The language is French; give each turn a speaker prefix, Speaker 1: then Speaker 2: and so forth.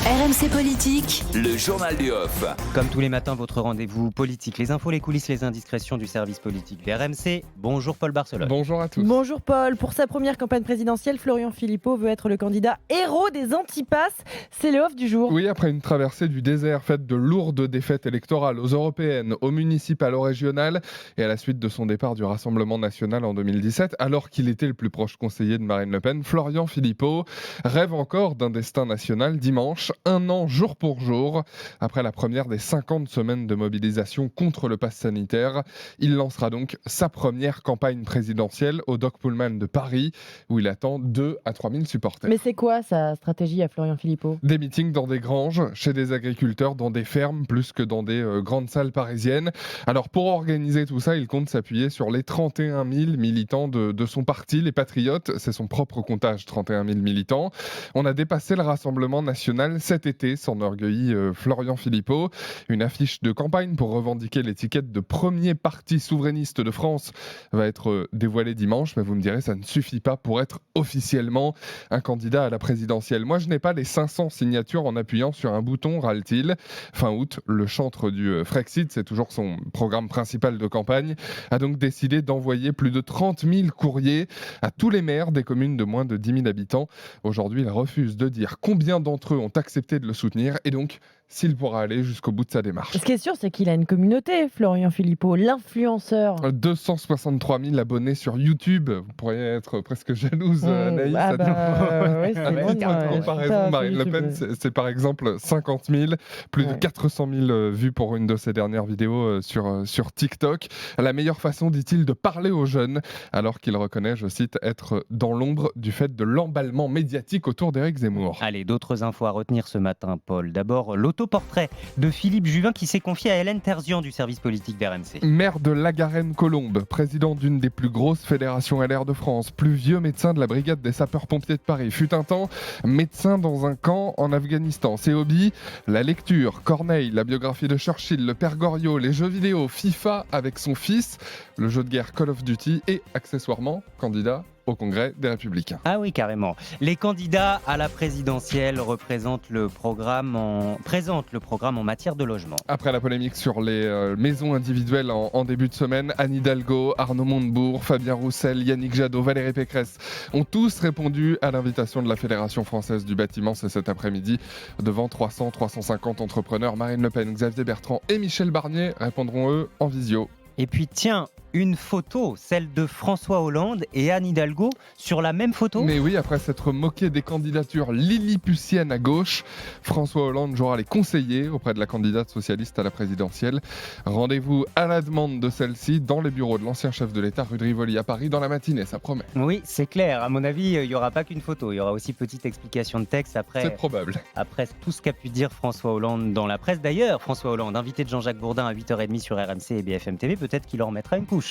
Speaker 1: RMC Politique,
Speaker 2: le journal du off.
Speaker 3: Comme tous les matins, votre rendez-vous politique, les infos, les coulisses, les indiscrétions du service politique de RMC. Bonjour Paul Barcelone.
Speaker 4: Bonjour à tous.
Speaker 5: Bonjour Paul. Pour sa première campagne présidentielle, Florian Philippot veut être le candidat héros des antipasses. C'est le off du jour.
Speaker 4: Oui, après une traversée du désert faite de lourdes défaites électorales aux européennes, aux municipales, aux régionales, et à la suite de son départ du Rassemblement national en 2017, alors qu'il était le plus proche conseiller de Marine Le Pen, Florian Philippot rêve encore d'un destin national dimanche, un an jour pour jour. Après la première des 50 semaines de mobilisation contre le pass sanitaire, il lancera donc sa première campagne présidentielle au Doc Pullman de Paris, où il attend 2 à 3 000 supporters.
Speaker 5: Mais c'est quoi sa stratégie à Florian Philippot ?
Speaker 4: Des meetings dans des granges, chez des agriculteurs, dans des fermes, plus que dans des grandes salles parisiennes. Alors pour organiser tout ça, il compte s'appuyer sur les 31 000 militants de son parti, les Patriotes. C'est son propre comptage, 31 000 militants. On a dépassé le Rassemblement national cet été, s'enorgueillit Florian Philippot. Une affiche de campagne pour revendiquer l'étiquette de premier parti souverainiste de France va être dévoilée dimanche, mais vous me direz, ça ne suffit pas pour être officiellement un candidat à la présidentielle. Moi, je n'ai pas les 500 signatures en appuyant sur un bouton, râle-t-il. Fin août, le chantre du Frexit, c'est toujours son programme principal de campagne, a donc décidé d'envoyer plus de 30 000 courriers à tous les maires des communes de moins de 10 000 habitants. Aujourd'hui, il refuse de dire combien d'entre eux ont accepté de le soutenir et donc s'il pourra aller jusqu'au bout de sa démarche.
Speaker 5: Ce qui est sûr, c'est qu'il a une communauté, Florian Philippot, l'influenceur.
Speaker 4: 263 000 abonnés sur YouTube. Vous pourriez être presque jalouse, Anaïs.
Speaker 5: En
Speaker 4: comparaison, Marine Le Pen, c'est par exemple 50 000, plus de 400 000 vues pour une de ses dernières vidéos sur TikTok. La meilleure façon, dit-il, de parler aux jeunes, alors qu'il reconnaît, je cite, être dans l'ombre du fait de l'emballement médiatique autour d'Éric Zemmour.
Speaker 3: Allez, d'autres infos à retenir ce matin, Paul. D'abord, l'autoportrait de Philippe Juvin qui s'est confié à Hélène Terzian du service politique d'RMC.
Speaker 4: Maire de La Garenne-Colombes, président d'une des plus grosses fédérations LR de France, plus vieux médecin de la brigade des sapeurs-pompiers de Paris, fut un temps médecin dans un camp en Afghanistan. Ses hobbies, la lecture, Corneille, la biographie de Churchill, le père Goriot, les jeux vidéo, FIFA avec son fils, le jeu de guerre Call of Duty et accessoirement candidat au Congrès des Républicains.
Speaker 3: Ah oui, carrément. Les candidats à la présidentielle présentent le programme en matière de logement.
Speaker 4: Après la polémique sur les maisons individuelles en début de semaine, Anne Hidalgo, Arnaud Montebourg, Fabien Roussel, Yannick Jadot, Valérie Pécresse ont tous répondu à l'invitation de la Fédération française du bâtiment. C'est cet après-midi devant 350 entrepreneurs. Marine Le Pen, Xavier Bertrand et Michel Barnier répondront eux en visio.
Speaker 3: Et puis tiens, une photo, celle de François Hollande et Anne Hidalgo sur la même photo.
Speaker 4: Mais oui, après s'être moqué des candidatures lilliputiennes à gauche, François Hollande jouera les conseillers auprès de la candidate socialiste à la présidentielle. Rendez-vous à la demande de celle-ci dans les bureaux de l'ancien chef de l'État rue de Rivoli à Paris dans la matinée, ça promet.
Speaker 3: Oui, c'est clair. À mon avis, il n'y aura pas qu'une photo. Il y aura aussi petite explication de texte
Speaker 4: C'est probable.
Speaker 3: Après tout ce qu'a pu dire François Hollande dans la presse. D'ailleurs, François Hollande, invité de Jean-Jacques Bourdin à 8h30 sur RMC et BFM TV, peut-être qu'il en remettra une couche.